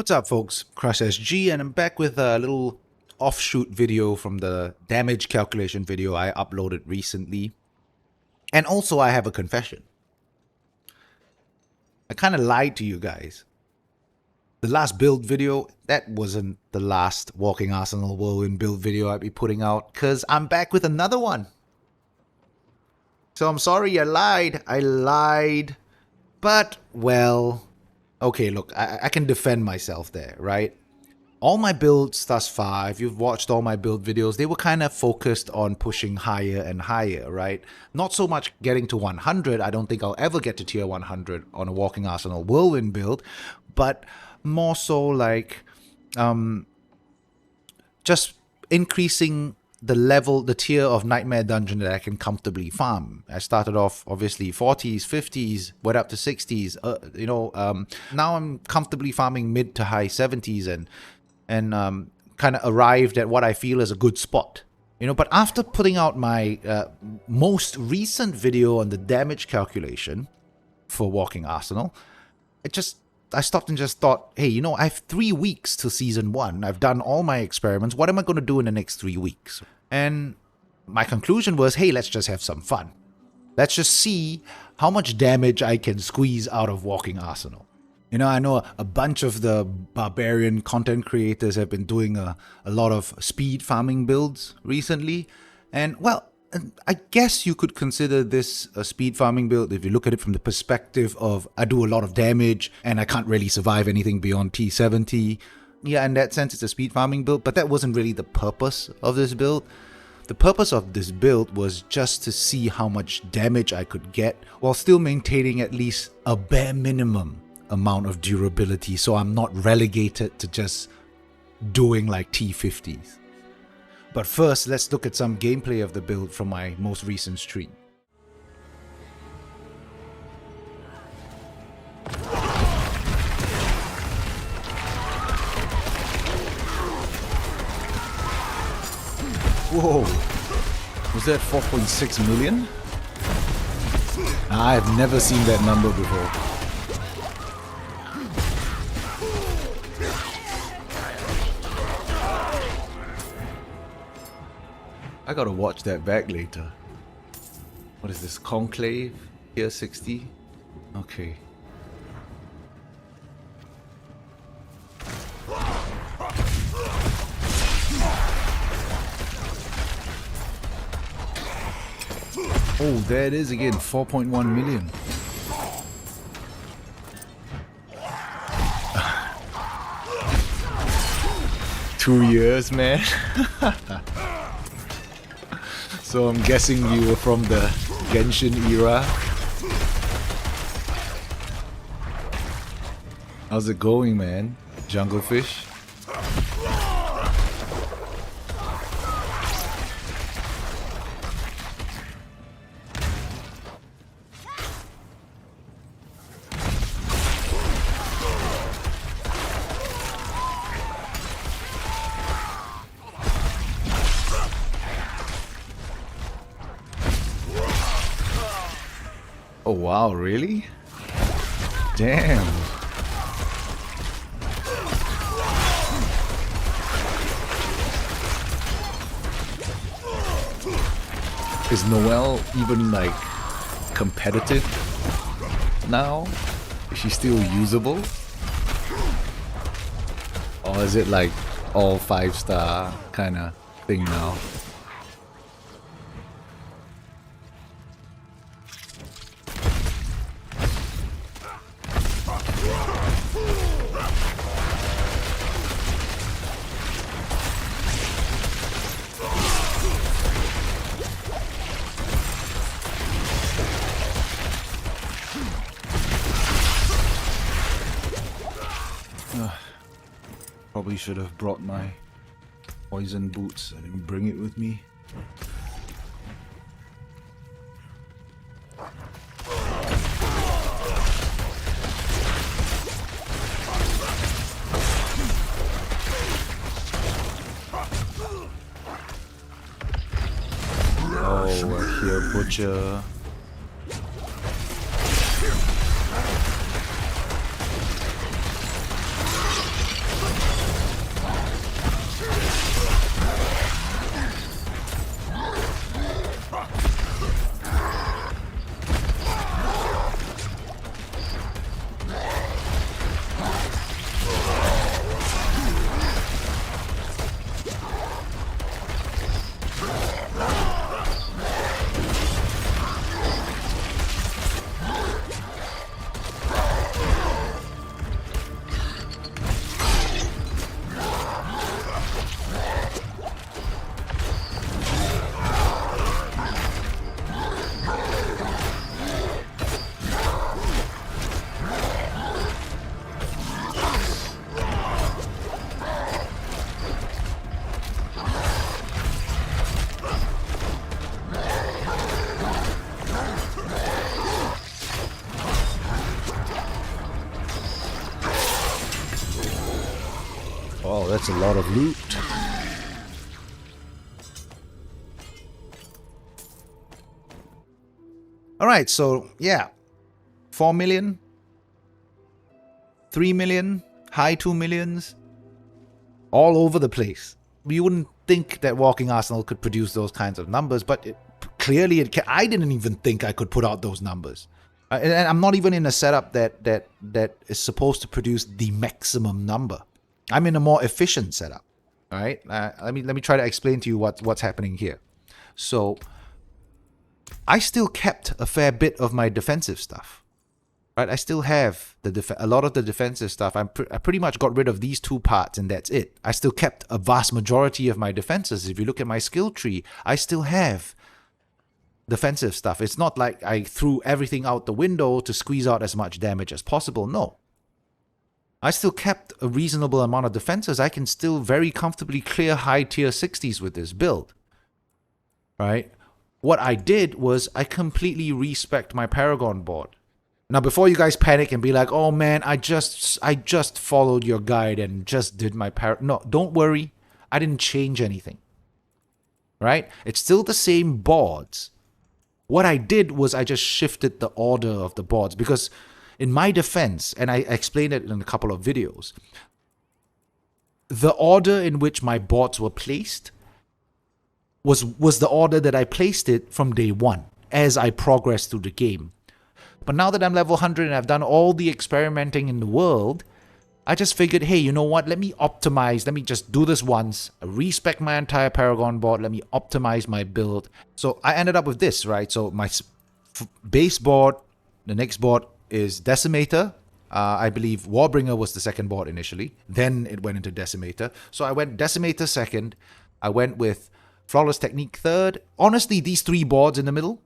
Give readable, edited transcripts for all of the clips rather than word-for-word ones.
What's up, folks? Crush SG, and I'm back with a little offshoot video from the damage calculation video I uploaded recently. And also, I have a confession. I kind of lied to you guys. The last build video, that wasn't the last Walking Arsenal Whirlwind build video I'd be putting out, because I'm back with another one. So I'm sorry I lied. But, well, okay, look, I can defend myself there, right? All my builds thus far, if you've watched all my build videos, they were kind of focused on pushing higher and higher, right? Not so much getting to 100. I don't think I'll ever get to tier 100 on a Walking Arsenal Whirlwind build, but more so like just increasing the level, the tier of Nightmare Dungeon that I can comfortably farm. I started off obviously 40s, 50s, went up to 60s. Now I'm comfortably farming mid to high 70s and kind of arrived at what I feel is a good spot. But after putting out my most recent video on the damage calculation for Walking Arsenal, I stopped and just thought, hey, I have 3 weeks till season 1. I've done all my experiments. What am I going to do in the next 3 weeks? And my conclusion was, hey, let's just have some fun. Let's just see how much damage I can squeeze out of Walking Arsenal. I know a bunch of the barbarian content creators have been doing a lot of speed farming builds recently. And, well, I guess you could consider this a speed farming build if you look at it from the perspective of I do a lot of damage and I can't really survive anything beyond T70. Yeah, in that sense, it's a speed farming build, but that wasn't really the purpose of this build. The purpose of this build was just to see how much damage I could get while still maintaining at least a bare minimum amount of durability, so I'm not relegated to just doing like T50s. But first, let's look at some gameplay of the build from my most recent stream. Whoa! Was that 4.6 million? I've never seen that number before. I gotta watch that back later. What is this? Conclave? Tier 60? Okay. Oh, there it is again. 4.1 million. Two years, man. So I'm guessing you were from the Genshin era. How's it going, man? Junglefish? Oh wow, really? Damn. Is Noelle even like competitive now? Is she still usable? Or is it like all 5-star kind of thing now? Probably should have brought my poison boots. I didn't bring it with me. Oh, I hear Butcher. that's a lot of loot. Alright, so yeah. 4 million. 3 million. High 2 millions. All over the place. You wouldn't think that Walking Arsenal could produce those kinds of numbers, but clearly it can. I didn't even think I could put out those numbers. And I'm not even in a setup that is supposed to produce the maximum number. I'm in a more efficient setup. All right. Let me try to explain to you what's happening here. So I still kept a fair bit of my defensive stuff. Right, I still have a lot of the defensive stuff. I pretty much got rid of these two parts and that's it. I still kept a vast majority of my defenses. If you look at my skill tree, I still have defensive stuff. It's not like I threw everything out the window to squeeze out as much damage as possible. No. I still kept a reasonable amount of defenses. I can still very comfortably clear high tier 60s with this build. Right? What I did was I completely respect my Paragon board. Now, before you guys panic and be like, oh man, I just followed your guide and just did my No, don't worry. I didn't change anything. Right? It's still the same boards. What I did was I just shifted the order of the boards because in my defense, and I explained it in a couple of videos, the order in which my boards were placed was the order that I placed it from day one as I progressed through the game. But now that I'm level 100 and I've done all the experimenting in the world, I just figured, hey, you know what? Let me optimize. Let me just do this once. Respec my entire Paragon board. Let me optimize my build. So I ended up with this, right? So my base board, the next board is Decimator. I believe Warbringer was the second board initially. Then it went into Decimator. So I went Decimator second. I went with Flawless Technique third. Honestly, these three boards in the middle,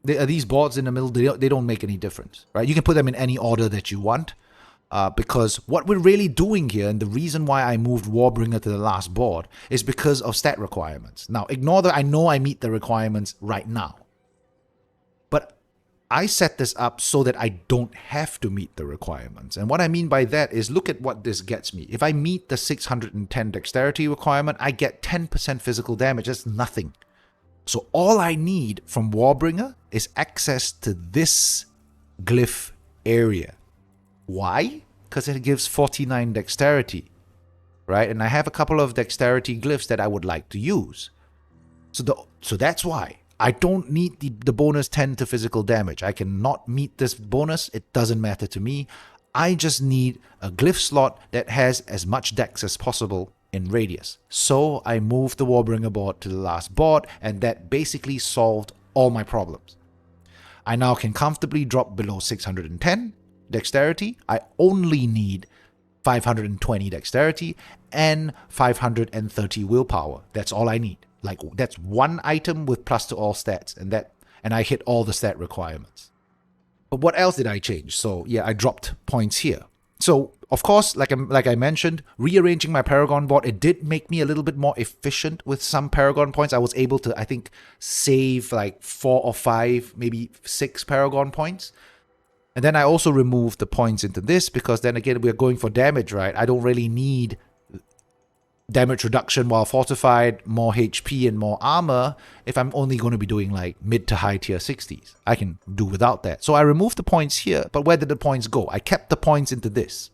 these boards in the middle, they don't make any difference, right? You can put them in any order that you want, because what we're really doing here, and the reason why I moved Warbringer to the last board, is because of stat requirements. Now, ignore that I know I meet the requirements right now, but I set this up so that I don't have to meet the requirements. And what I mean by that is, look at what this gets me. If I meet the 610 dexterity requirement, I get 10% physical damage. That's nothing. So all I need from Warbringer is access to this glyph area. Why? Because it gives 49 dexterity, right? And I have a couple of dexterity glyphs that I would like to use. So that's why. I don't need the bonus 10 to physical damage. I cannot meet this bonus. It doesn't matter to me. I just need a glyph slot that has as much dex as possible in radius. So I moved the Warbringer board to the last board, and that basically solved all my problems. I now can comfortably drop below 610 dexterity. I only need 520 dexterity and 530 willpower. That's all I need. Like, that's one item with plus to all stats, and I hit all the stat requirements. But what else did I change? So yeah, I dropped points here. So of course, like I mentioned, rearranging my Paragon board, it did make me a little bit more efficient with some Paragon points. I was able to, I think, save like 4 or 5, maybe 6 Paragon points. And then I also removed the points into this because then again, we're going for damage, right? I don't really need damage reduction while fortified, more HP and more armor if I'm only going to be doing like mid to high tier 60s. I can do without that. So I removed the points here, but where did the points go? I kept the points into this.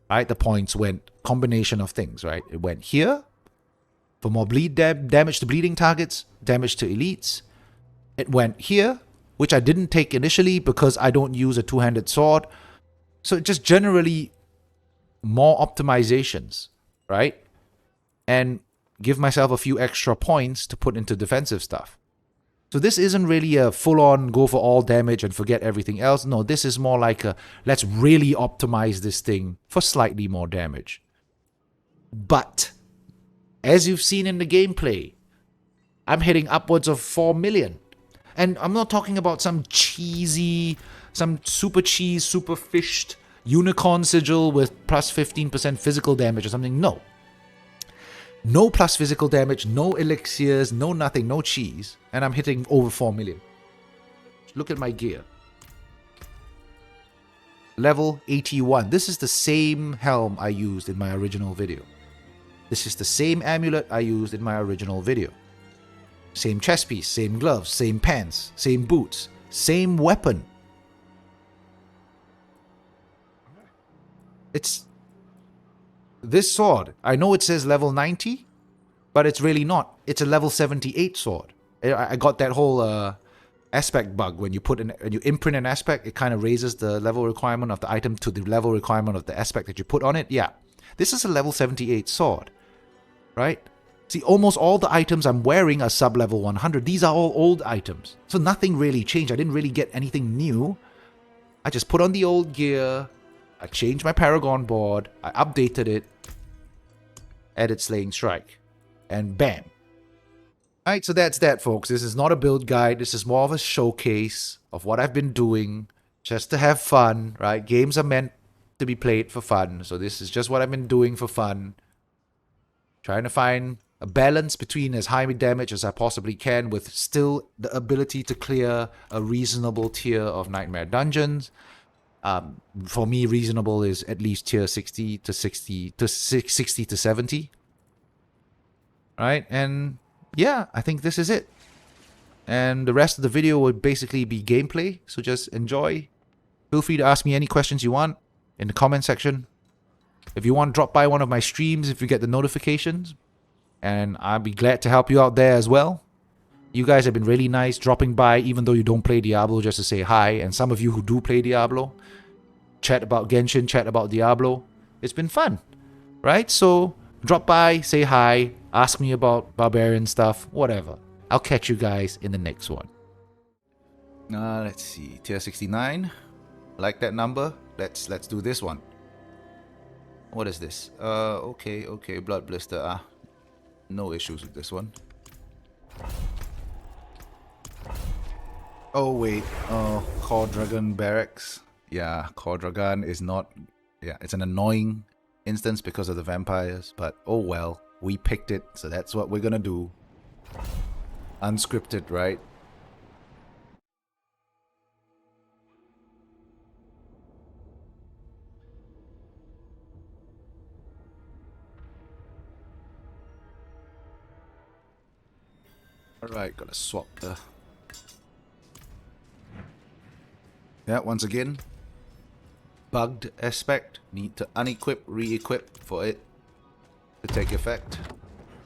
Right? The points went combination of things, right? It went here for more bleed damage to bleeding targets, damage to elites. It went here, which I didn't take initially because I don't use a two-handed sword. So just generally more optimizations, right? And give myself a few extra points to put into defensive stuff. So this isn't really a full-on go for all damage and forget everything else. No, this is more like a let's really optimize this thing for slightly more damage. But as you've seen in the gameplay, I'm hitting upwards of 4 million. And I'm not talking about some cheesy, some super cheese, super fished unicorn sigil with plus 15% physical damage or something. No. No plus physical damage, no elixirs, no nothing, no cheese. And I'm hitting over 4 million. Look at my gear. Level 81. This is the same helm I used in my original video. This is the same amulet I used in my original video. Same chest piece, same gloves, same pants, same boots, same weapon. It's this sword. I know it says level 90, but it's really not. It's a level 78 sword. I got that whole aspect bug. When you imprint an aspect, it kind of raises the level requirement of the item to the level requirement of the aspect that you put on it. Yeah, this is a level 78 sword, right? See, almost all the items I'm wearing are sub-level 100. These are all old items, so nothing really changed. I didn't really get anything new. I just put on the old gear, I changed my Paragon board, I updated it, added Slaying Strike, and bam. Alright, so that's that, folks. This is not a build guide. This is more of a showcase of what I've been doing, just to have fun, right? Games are meant to be played for fun, so this is just what I've been doing for fun. Trying to find a balance between as high damage as I possibly can with still the ability to clear a reasonable tier of Nightmare Dungeons. For me, reasonable is at least tier 60 to 70. Right? And yeah, I think this is it. And the rest of the video would basically be gameplay, so just enjoy. Feel free to ask me any questions you want in the comment section. If you want to drop by one of my streams, if you get the notifications, and I'll be glad to help you out there as well. You guys have been really nice dropping by, even though you don't play Diablo, just to say hi. And some of you who do play Diablo, chat about Genshin, chat about Diablo. It's been fun, right? So drop by, say hi, ask me about barbarian stuff, whatever. I'll catch you guys in the next one. Let's see, tier 69. Like that number. Let's do this one. What is this? Okay, blood blister. No issues with this one. Oh wait, Core Dragon Barracks. Yeah, Core Dragon is not... Yeah, it's an annoying instance because of the vampires, but oh well, we picked it, so that's what we're gonna do. Unscripted, right? Alright, gotta swap the... Yeah, once again, bugged aspect. Need to unequip, re-equip for it to take effect.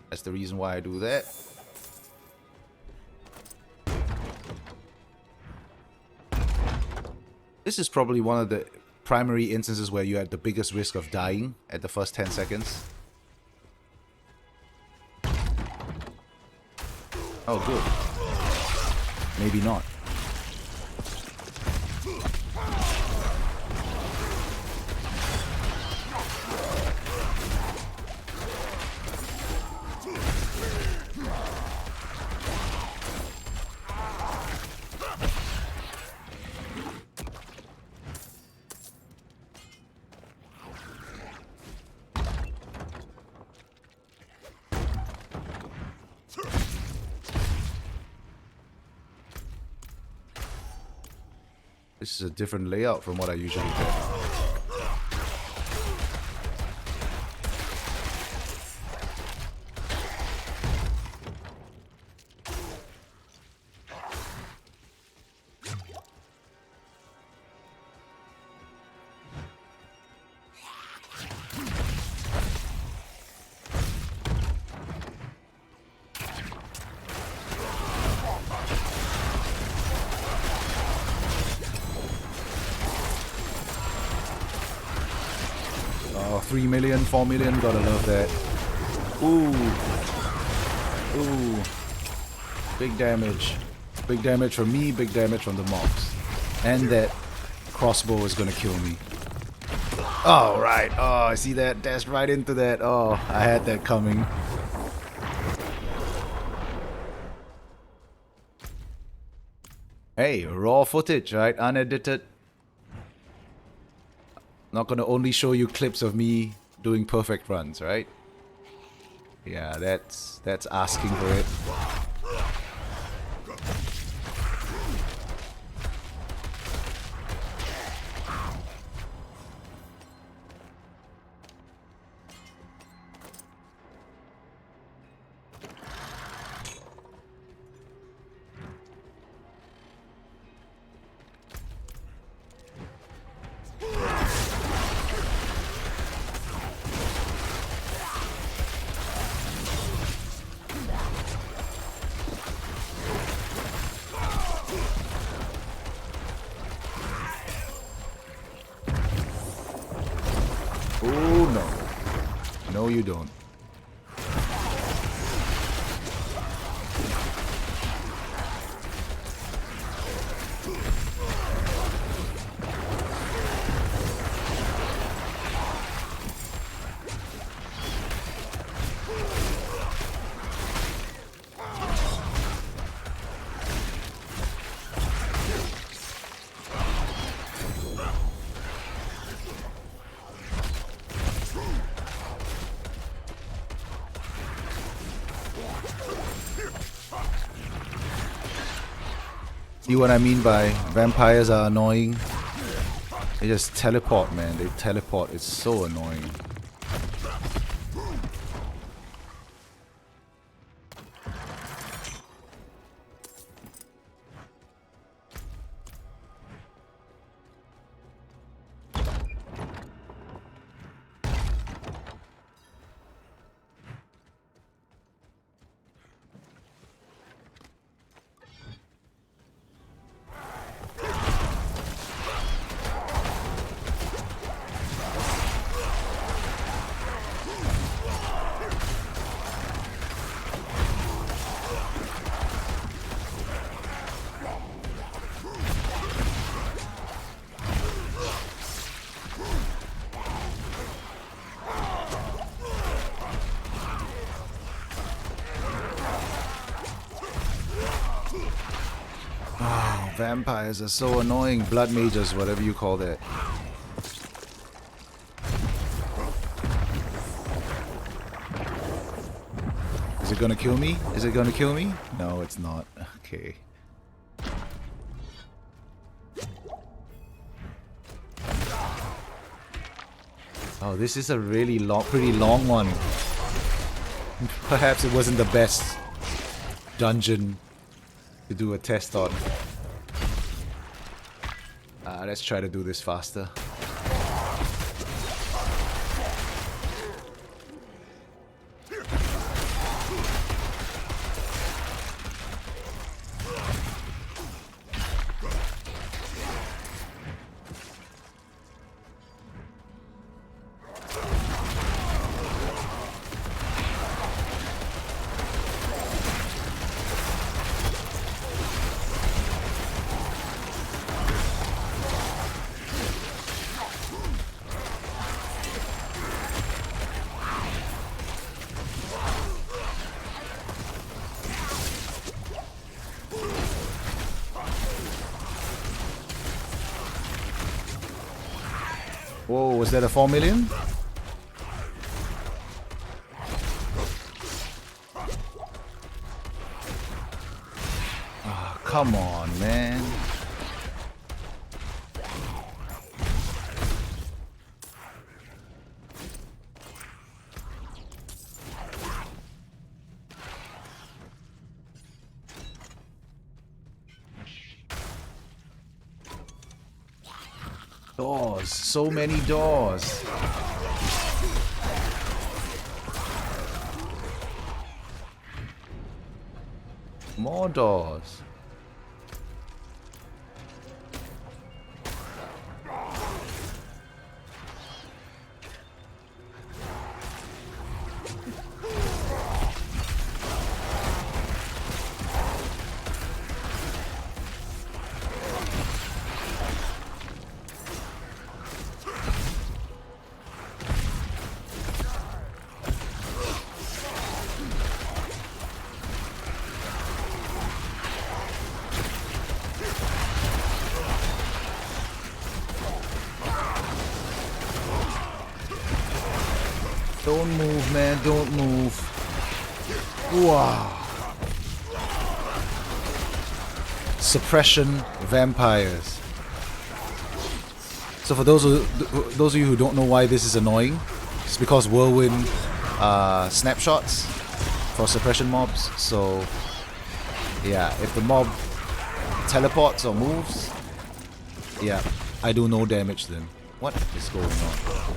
That's the reason why I do that. This is probably one of the primary instances where you had the biggest risk of dying at the first 10 seconds. Oh, good. Maybe not. This is a different layout from what I usually do. Oh, 3 million, 4 million, gotta love that. Ooh. Ooh. Big damage. Big damage from me, big damage from the mobs. And that crossbow is gonna kill me. Oh, right. Oh, I see that. Dashed right into that. Oh, I had that coming. Hey, raw footage, right? Unedited. Not gonna only show you clips of me doing perfect runs, right? Yeah, that's asking for it. Oh no. No, you don't. See what I mean by vampires are annoying? They just teleport, man. They teleport. It's so annoying. Vampires are so annoying. Blood mages, whatever you call that. Is it gonna kill me? Is it gonna kill me? No, it's not. Okay. Oh, this is a really long, pretty long one. Perhaps it wasn't the best dungeon to do a test on. Let's try to do this faster. Whoa, was that a 4 million? Oh, come on, man. Doors, so many doors. More doors. Don't move, man. Don't move. Wow. Suppression vampires. So for those of you who don't know why this is annoying, it's because whirlwind snapshots for suppression mobs. So yeah, if the mob teleports or moves, yeah, I do no damage then. What is going on?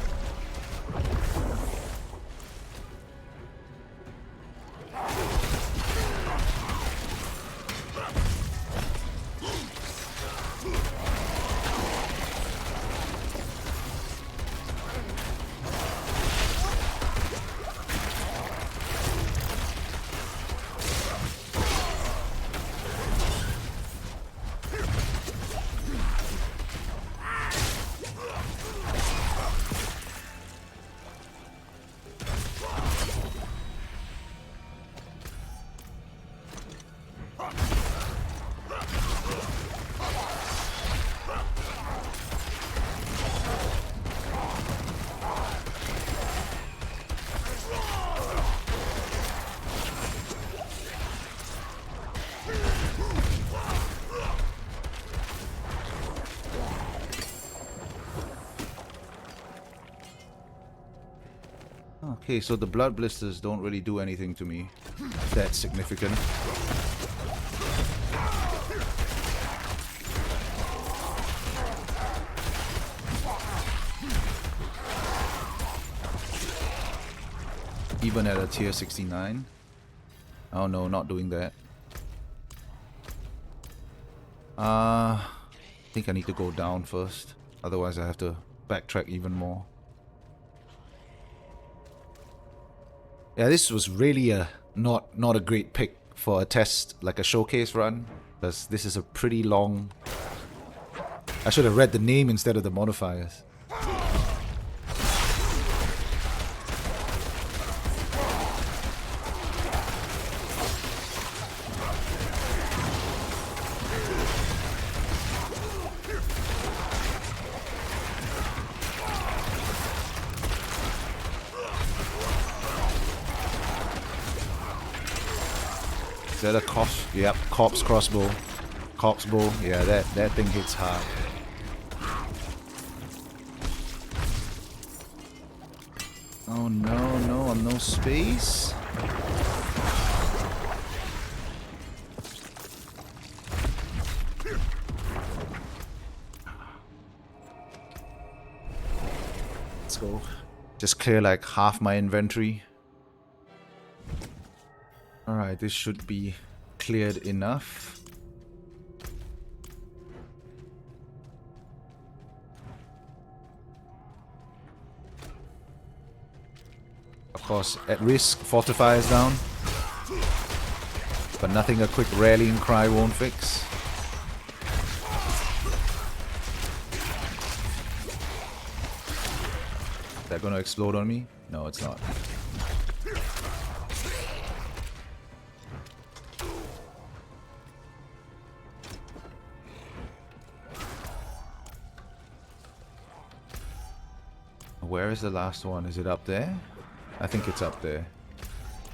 Okay, so the blood blisters don't really do anything to me that's significant. Even at a tier 69. Oh no, not doing that. I think I need to go down first. Otherwise I have to backtrack even more. Yeah, this was really a not a great pick for a test, like a showcase run. Because this is a pretty long... I should have read the name instead of the modifiers. Is that a corpse? Yep, corpse crossbow. Corpse bow. Yeah, that thing hits hard. Oh no, no, I'm no space. Let's go. Just clear like half my inventory. Alright, this should be cleared enough. Of course, at risk, fortifiers down. But nothing a quick rallying cry won't fix. Is that gonna explode on me? No, it's not. Where is the last one? Is it up there? I think it's up there.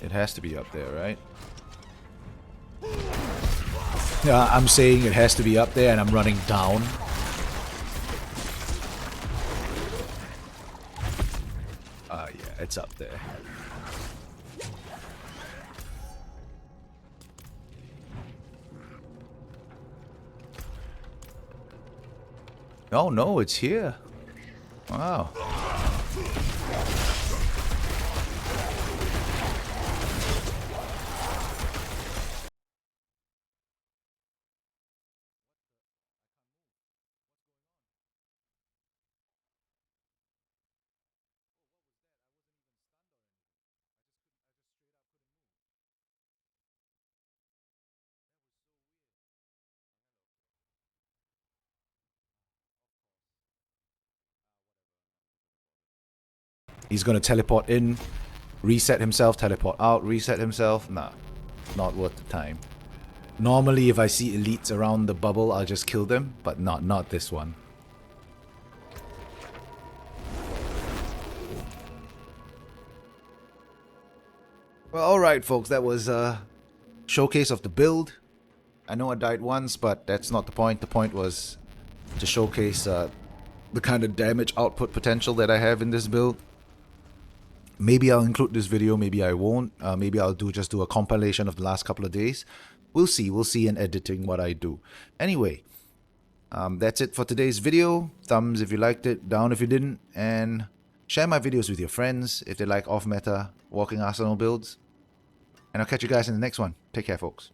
It has to be up there, right? Yeah, I'm saying it has to be up there and I'm running down. Yeah, it's up there. Oh no, it's here. Wow. He's gonna teleport in, reset himself, teleport out, reset himself. Nah, not worth the time. Normally, if I see elites around the bubble, I'll just kill them, but not this one. Well, alright folks, that was a showcase of the build. I know I died once, but that's not the point. The point was to showcase the kind of damage output potential that I have in this build. Maybe I'll include this video, maybe I won't. Maybe I'll just do a compilation of the last couple of days. We'll see in editing what I do. Anyway, that's it for today's video. Thumbs if you liked it, down if you didn't, and share my videos with your friends if they like off-meta Walking Arsenal builds. And I'll catch you guys in the next one. Take care, folks.